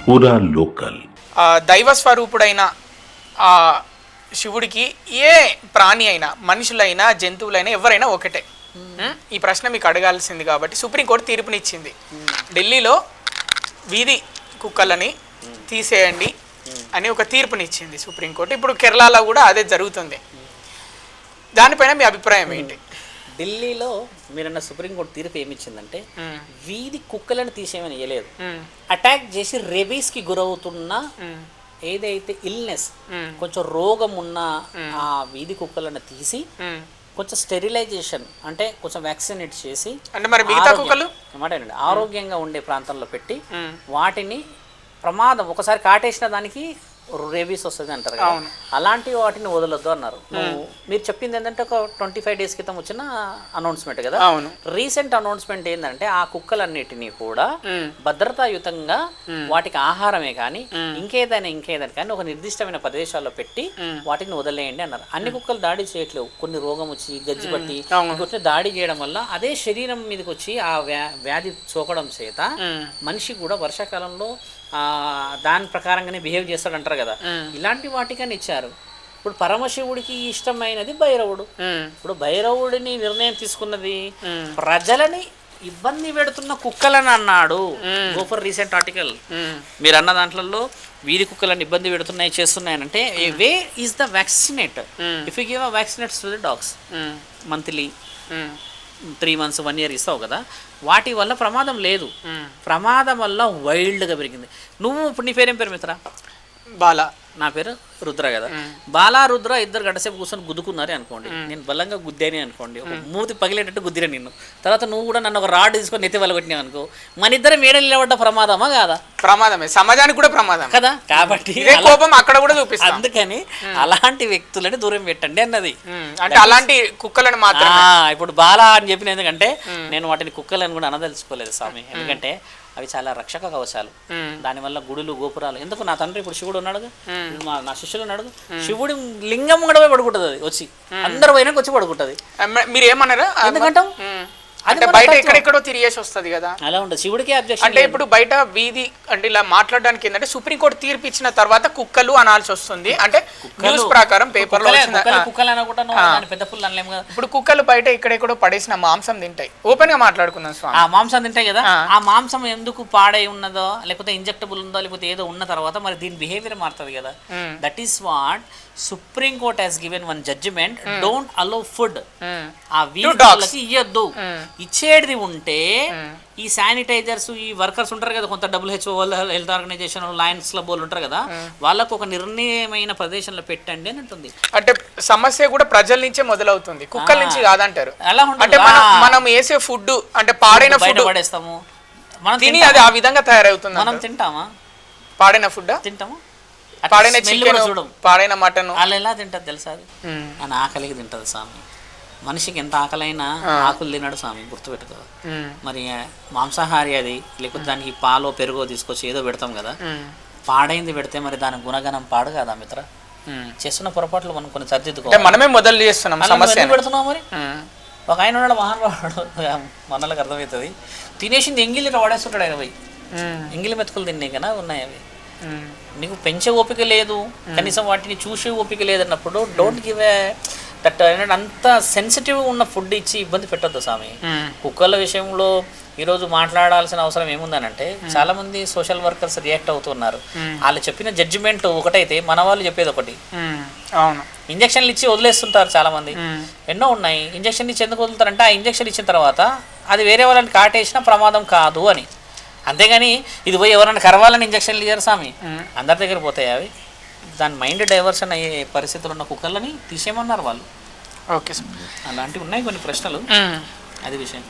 పూరా లోకల్ దైవ స్వరూపుడైన ఆ శివుడికి ఏ ప్రాణి అయినా మనుషులైనా జంతువులైనా ఎవరైనా ఒకటే. ఈ ప్రశ్న మీకు అడగాల్సింది కాబట్టి సుప్రీంకోర్టు తీర్పునిచ్చింది. ఢిల్లీలో వీధి కుక్కలని తీసేయండి అని ఒక తీర్పునిచ్చింది సుప్రీంకోర్టు. ఇప్పుడు కేరళలో కూడా అదే జరుగుతుంది. దానిపైన మీ అభిప్రాయం ఏంటి? ఢిల్లీలో మీరన్న సుప్రీంకోర్టు తీర్పు ఏమిచ్చిందంటే వీధి కుక్కలను తీసేయమని ఇవ్వలేదు, అటాక్ చేసి రెబీస్కి గురవుతున్న ఏదైతే ఇల్నెస్ కొంచెం రోగం ఉన్న ఆ వీధి కుక్కలను తీసి కొంచెం స్టెరిలైజేషన్ అంటే కొంచెం వ్యాక్సినేట్ చేసి అంటే మరి మిగతా కుక్కలు ఆరోగ్యంగా ఉండే ప్రాంతంలో పెట్టి వాటిని ప్రమాదం ఒకసారి కాటేసిన దానికి రేబీస్ వస్తుంది అంటారు కదా, అలాంటి వాటిని వదలొద్దు అన్నారు. మీరు చెప్పింది ఏంటంటే ఒక 25 days క్రితం వచ్చిన అనౌన్స్మెంట్ కదా. రీసెంట్ అనౌన్స్మెంట్ ఏంటంటే ఆ కుక్కలన్నిటినీ కూడా భద్రతాయుతంగా వాటికి ఆహారమే కానీ ఇంకేదైనా కానీ ఒక నిర్దిష్టమైన ప్రదేశాల్లో పెట్టి వాటిని వదిలేయండి అన్నారు. అన్ని కుక్కలు దాడి చేయట్లేవు, కొన్ని రోగం వచ్చి గజ్జి పట్టి ఇంకొచ్చి దాడి చేయడం వల్ల అదే శరీరం మీదకి వచ్చి ఆ వ్యాధి సోకడం చేత మనిషి కూడా వర్షాకాలంలో దాని ప్రకారంగానే బిహేవ్ చేస్తాడంటారు కదా, ఇలాంటి వాటికని ఇచ్చారు. ఇప్పుడు పరమశివుడికి ఇష్టమైనది భైరవుడు. ఇప్పుడు భైరవుడిని నిర్ణయం తీసుకున్నది ప్రజలని ఇబ్బంది పెడుతున్న కుక్కలని అన్నాడు. గో ఫర్ రీసెంట్ ఆర్టికల్ మీరు అన్న దాంట్లో వీధి కుక్కలను ఇబ్బంది పెడుతున్నాయి చేస్తున్నాయనంటే a way is the vaccinate. If you give a vaccinates to the dogs monthly 3 months 1 year ఇస్తావు కదా, వాటి వల్ల ప్రమాదం లేదు. ప్రమాదం వల్ల వైల్డ్గా పెరిగింది. నువ్వు ఇప్పుడు నీ పేరేం పేరు మిత్ర? బాలా. నా పేరు రుద్ర కదా. బాలా రుద్ర ఇద్దరు గంటసేపు కూర్చొని గుద్దుకున్నారే అనుకోండి, నేను బలంగా గుద్దేని అనుకోండి, ఒక మూతి పగిలేటట్టు గుద్దిరా నిన్ను, తర్వాత నువ్వు కూడా నన్ను ఒక రాడ్ తీసుకొని నెత్తి వలగొట్టినావు అనుకో, మన ఇద్దరం మేడ నిలబడ్డ ప్రమాదమా కాదా? ప్రమాదమే, సమాజానికి కూడా ప్రమాదం కదా. కాబట్టి కోపం అక్కడ కూడా చూపిస్తుంది. అందుకని అలాంటి వ్యక్తులని దూరం పెట్టండి అన్నది. అంటే అలాంటి కుక్కలను మాత్రం ఇప్పుడు బాలా అని చెప్పిన ఎందుకంటే నేను వాటిని కుక్కలని కూడా అనదలుచుకోలేదు స్వామి, ఎందుకంటే అవి చాలా రక్షక కవచాలు. దానివల్ల గుడులు గోపురాలు ఎందుకు, నా తండ్రి ఇప్పుడు శివుడు ఉన్నాడు, నా శిష్యులు ఉన్నాడు, శివుడి లింగం కూడా పోయి పడుకుంటుంది, అది వచ్చి అందరు పోయినాక వచ్చి పడుకుంటుంది. మీరు ఏమన్నారా? ఎందుకంటాం అంటే బయట ఎక్కడెక్కడో తిరిగేసి వస్తుంది కదా, అలా ఉంటుంది. శివుడికి అబ్జెక్షన్ అంటే ఇప్పుడు బయట వీధి అంటే ఇలా మాట్లాడడానికి ఏంటంటే సుప్రీంకోర్టు తీర్పు ఇచ్చిన తర్వాత కుక్కలు అనాల్సి వస్తుంది. అంటే న్యూస్ ప్రకారం పేపర్లో ఇప్పుడు కుక్కలు బయట ఎక్కడెక్కడో పడేసిన మాంసం తింటాయి. ఓపెన్ గా మాట్లాడుకున్నాం స్వామి, ఆ మాంసం తింటాయి కదా, ఆ మాంసం ఎందుకు పాడై ఉన్నదో లేకపోతే ఇంజెక్టబుల్ ఉందో లేకపోతే ఏదో ఉన్న తర్వాత మరి దీని బిహేవియర్ మారుతుంది కదా. That is what supreme court has given one judgment, don't allow food ఆ వీళ్ళకి ఇయ్యొద్దు. ఇచ్చేది ఉంటే ఈ శానిటైజర్స్ ఈ వర్కర్స్ ఉంటారు కదా, కొంత WHO health organisation lions club వాళ్ళు ఉంటారు కదా, వాళ్ళకు ఒక నిర్ణయమైన ప్రదేశంలో పెట్టండి అని ఉంటుంది. అంటే సమస్య కూడా ప్రజల నుంచే మొదలవుతుంది, కుక్కల నుంచి కాదంటారు. అలా అంటే మనం వేసే ఫుడ్ అంటే పాడైన ఫుడ్ పడేస్తాము, మనం తిని అది ఆ విధంగా తయారవుతుంది. మనం తింటామా? పాడైన ఫుడ్ తింటాము, పాడైన చికెన్ పాడైన మటన్ వాళ్ళు ఎలా తింటది తెలుసా? అది అని ఆకలికి తింటది స్వామి. మనిషికి ఎంత ఆకలైనా ఆకులు తినడు స్వామి, గుర్తుపెట్టుకో. మరి మాంసాహారి అది, లేకపోతే దానికి పాలో పెరుగో తీసుకొచ్చి ఏదో పెడతాం కదా, పాడైంది పెడితే మరి దాని గుణగణం పాడు కదా మిత్ర. చేస్తున్న పొరపాట్లు మనం కొన్ని సరిదిద్దుకోవాలి. మనమే మొదలు చేస్తున్నాం, సమస్య పెడుతున్నాం. మరి ఒక ఆయన ఉన్నాడు మహానుభావుడు, మనలకు అర్థమవుతుంది, తినేసింది ఎంగిలి వాడేస్తుంటాడు ఆయన పోయి. ఎంగిలి మెతుకులు తిన్నాయి కదా ఉన్నాయి అవి. నీకు పెంచే ఓపిక లేదు, కనీసం వాటిని చూసే ఓపిక లేదన్నప్పుడు డోంట్ గివ్ ఏ దట్. అంత సెన్సిటివ్ ఉన్న ఫుడ్ ఇచ్చి ఇబ్బంది పెట్టొద్దు స్వామి. కుక్కల విషయంలో ఈరోజు మాట్లాడాల్సిన అవసరం ఏముందనంటే చాలా మంది సోషల్ వర్కర్స్ రియాక్ట్ అవుతున్నారు. వాళ్ళు చెప్పిన జడ్జిమెంట్ ఒకటైతే మన వాళ్ళు చెప్పేది ఒకటి. అవును, ఇంజక్షన్లు ఇచ్చి వదిలేస్తుంటారు చాలా మంది, ఎన్నో ఉన్నాయి. ఇంజక్షన్ ఇచ్చి ఎందుకు వదులుతారంటే ఆ ఇంజక్షన్ ఇచ్చిన తర్వాత అది వేరే వాళ్ళని కాటేసిన ప్రమాదం కాదు అని. అంతేగాని ఇది పోయి ఎవరైనా కరవాలని ఇంజక్షన్లు ఇయ్యారు స్వామి, అందరి దగ్గర పోతాయి అవి. దాని మైండ్ డైవర్షన్ అయ్యే పరిస్థితులు ఉన్న కుక్కర్లని తీసేయమన్నారు వాళ్ళు. ఓకే, అలాంటివి ఉన్నాయి కొన్ని ప్రశ్నలు, అది విషయం.